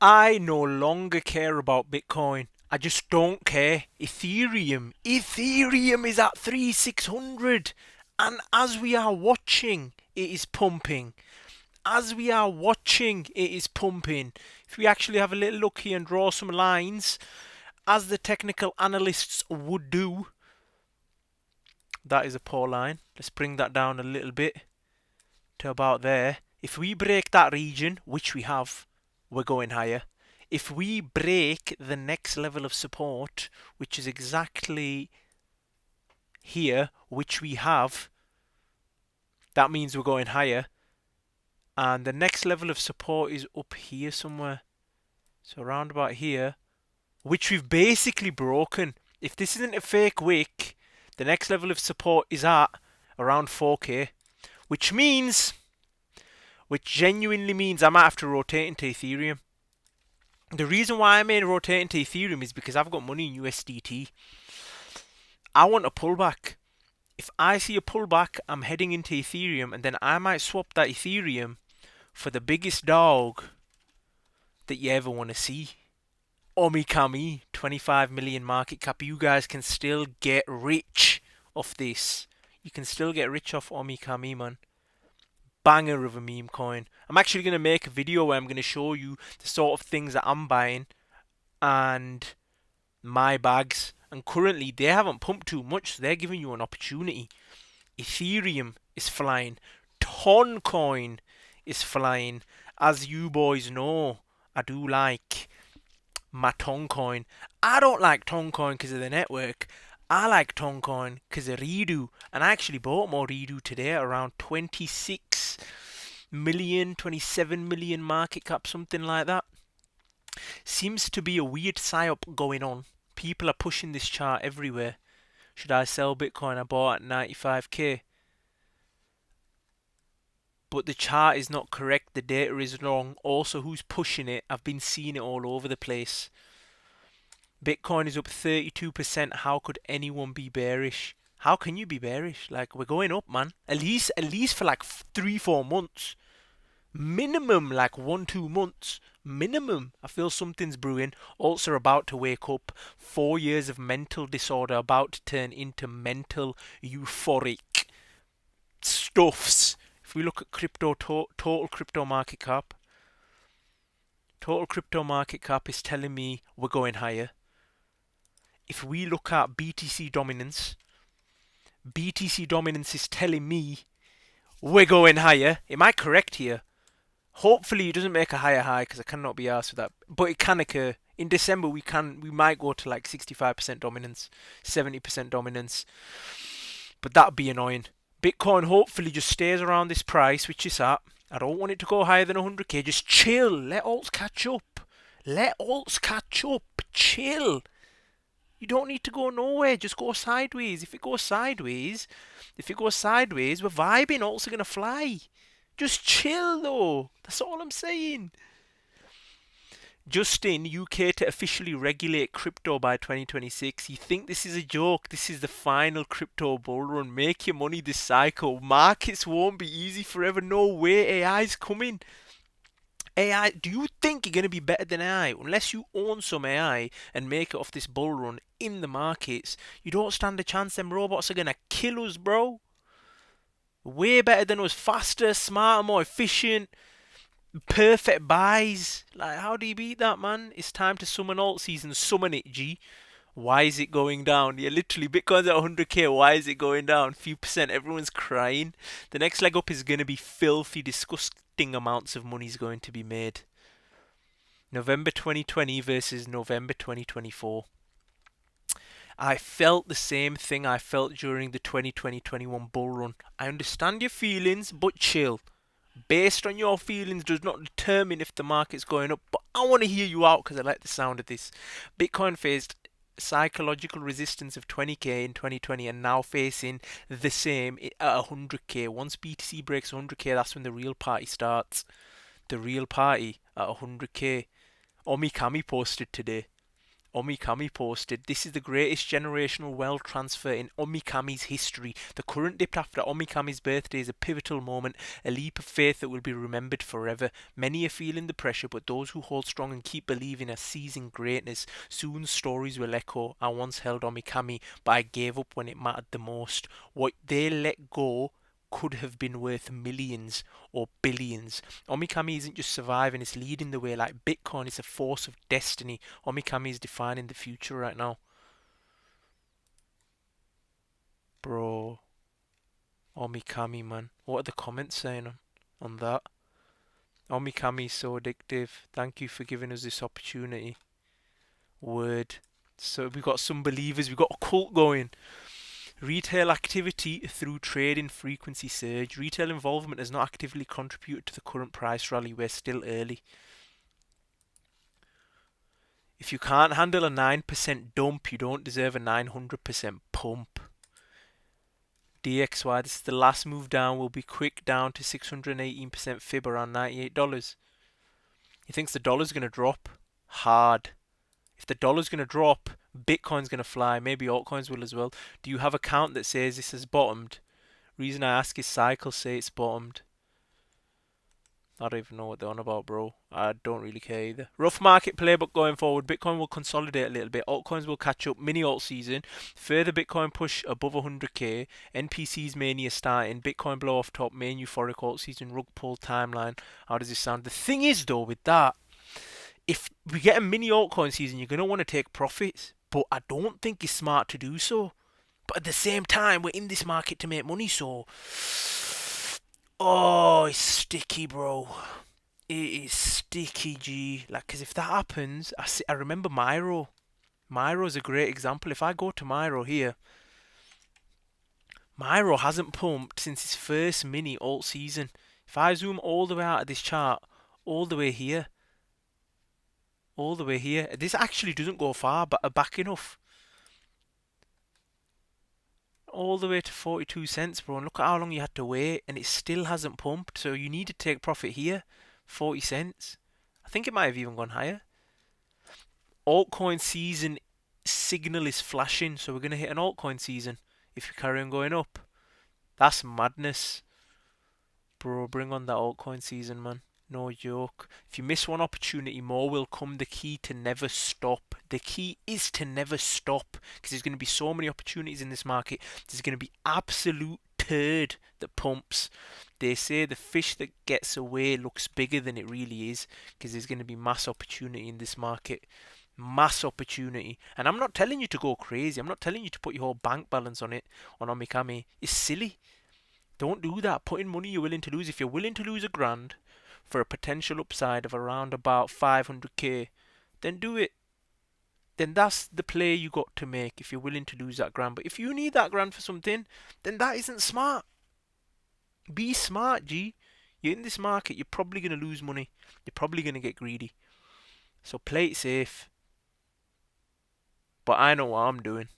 I no longer care about Bitcoin. I just don't care. Ethereum is at 3600, and as we are watching, it is pumping. As we are watching, it is pumping. If we actually have a little look here and draw some lines, as the technical analysts would do, that is a poor line. Let's bring that down a little bit to about there. If we break that region, which we have, we're going higher. If we break the next level of support, which is exactly here, which we have, that means we're going higher. And the next level of support is up here somewhere. So around about here, which we've basically broken. If this isn't a fake wick, the next level of support is at around 4k, which genuinely means I might have to rotate into Ethereum. The reason why I may rotate into Ethereum is because I've got money in USDT. I want a pullback. If I see a pullback, I'm heading into Ethereum, and then I might swap that Ethereum for the biggest dog that you ever want to see. Omikami, 25 million market cap. You guys can still get rich off this. You can still get rich off Omikami, man. Banger of a meme coin. I'm actually going to make a video where I'm going to show you the sort of things that I'm buying and my bags. And currently, they haven't pumped too much, so they're giving you an opportunity. Ethereum is flying. Toncoin is flying. As you boys know, I do like my Toncoin. I don't like Toncoin because of the network. I like Toncoin because of Redo. And I actually bought more Redo today at around 26 million, 27 million market cap, something like that. Seems to be a weird psyop going on. People are pushing this chart everywhere. Should I sell Bitcoin? I bought at 95k. But the chart is not correct. The data is wrong. Also, who's pushing it? I've been seeing it all over the place. Bitcoin is up 32%. How could anyone be bearish? How can you be bearish? Like, we're going up, man. At least for like 3-4 months. Minimum like 1-2 months. Minimum. I feel something's brewing. Also about to wake up. 4 years of mental disorder about to turn into mental euphoric stuffs. If we look at crypto, total crypto market cap. Total crypto market cap is telling me we're going higher. If we look at BTC dominance is telling me we're going higher. Am I correct here? Hopefully it doesn't make a higher high because I cannot be asked for that. But it can occur. In December we might go to like 65% dominance, 70% dominance. But that'd be annoying. Bitcoin hopefully just stays around this price, which is at. I don't want it to go higher than 100k. Just chill. Let alts catch up. Let alts catch up. Chill. You don't need to go nowhere. Just go sideways. If it goes sideways, we're vibing. Alts are gonna fly. Just chill though. That's all I'm saying. Justin, UK to officially regulate crypto by 2026. You think this is a joke? This is the final crypto bull run. Make your money this cycle. Markets won't be easy forever. No way. AI's coming. AI, do you think you're going to be better than AI? Unless you own some AI and make it off this bull run in the markets, you don't stand a chance. Them robots are going to kill us, bro. Way better than us. Faster, smarter, more efficient. Perfect buys. Like, how do you beat that, man? It's time to summon alt season. Summon it, G. Why is it going down? Yeah, literally, Bitcoin's at 100k. Why is it going down? Few percent. Everyone's crying. The next leg up is going to be filthy, disgusting amounts of money is going to be made. November 2020 versus November 2024. I felt the same thing I felt during the 2020-21 bull run. I understand your feelings, but chill. Based on your feelings does not determine if the market's going up, but I want to hear you out because I like the sound of this. Bitcoin faced psychological resistance of 20k in 2020 and now facing the same at 100k. Once BTC breaks 100k, that's when the real party starts. The real party at 100k. Omikami posted today. Omikami posted, "This is the greatest generational wealth transfer in Omikami's history. The current dip after Omikami's birthday is a pivotal moment, a leap of faith that will be remembered forever. Many are feeling the pressure, but those who hold strong and keep believing are seizing greatness. Soon stories will echo. I once held Omikami, but I gave up when it mattered the most. What they let go could have been worth millions or billions. Omikami isn't just surviving, it's leading the way like Bitcoin. It's a force of destiny. Omikami is defining the future right now." Bro, Omikami, man. What are the comments saying on that? Omikami is so addictive. Thank you for giving us this opportunity. Word. So we've got some believers, we've got a cult going. Retail activity through trading frequency surge. Retail involvement has not actively contributed to the current price rally. We're still early. If you can't handle a 9% dump, you don't deserve a 900% pump. DXY, this is the last move down, will be quick down to 618% fib around $98. He thinks the dollar's going to drop hard. If the dollar's going to drop, Bitcoin's going to fly. Maybe altcoins will as well. Do you have a count that says this has bottomed? Reason I ask is cycles say it's bottomed. I don't even know what they're on about, bro. I don't really care either. Rough market playbook going forward. Bitcoin will consolidate a little bit. Altcoins will catch up. Mini alt season. Further Bitcoin push above 100k. NPC's mania starting. Bitcoin blow off top. Main euphoric alt season. Rug pull timeline. How does this sound? The thing is, though, with that, if we get a mini altcoin season, you're going to want to take profits. But I don't think it's smart to do so. But at the same time, we're in this market to make money, so... Oh, it's sticky, bro. It is sticky, G. Like, because if that happens, I remember Myro. Myro's a great example. If I go to Myro here, Myro hasn't pumped since his first mini alt season. If I zoom all the way out of this chart, all the way here, all the way here, this actually doesn't go far, but back enough. All the way to 42 cents, bro. And look at how long you had to wait, and it still hasn't pumped. So you need to take profit here, 40 cents. I think it might have even gone higher. Altcoin season signal is flashing, so we're going to hit an altcoin season if we carry on going up. That's madness. Bro, bring on that altcoin season, man. No joke. If you miss one opportunity, more will come. The key to never stop. The key is to never stop, because there's going to be so many opportunities in this market. There's going to be absolute turd that pumps. They say the fish that gets away looks bigger than it really is, because there's going to be mass opportunity in this market. Mass opportunity. And I'm not telling you to go crazy. I'm not telling you to put your whole bank balance on it, on Omikami. It's silly. Don't do that. Put in money you're willing to lose. If you're willing to lose $1,000 for a potential upside of around about 500k, then do it. Then that's the play you got to make if you're willing to lose that grand. But if you need that grand for something, then that isn't smart. Be smart, G. You're in this market, you're probably going to lose money. You're probably going to get greedy. So play it safe. But I know what I'm doing.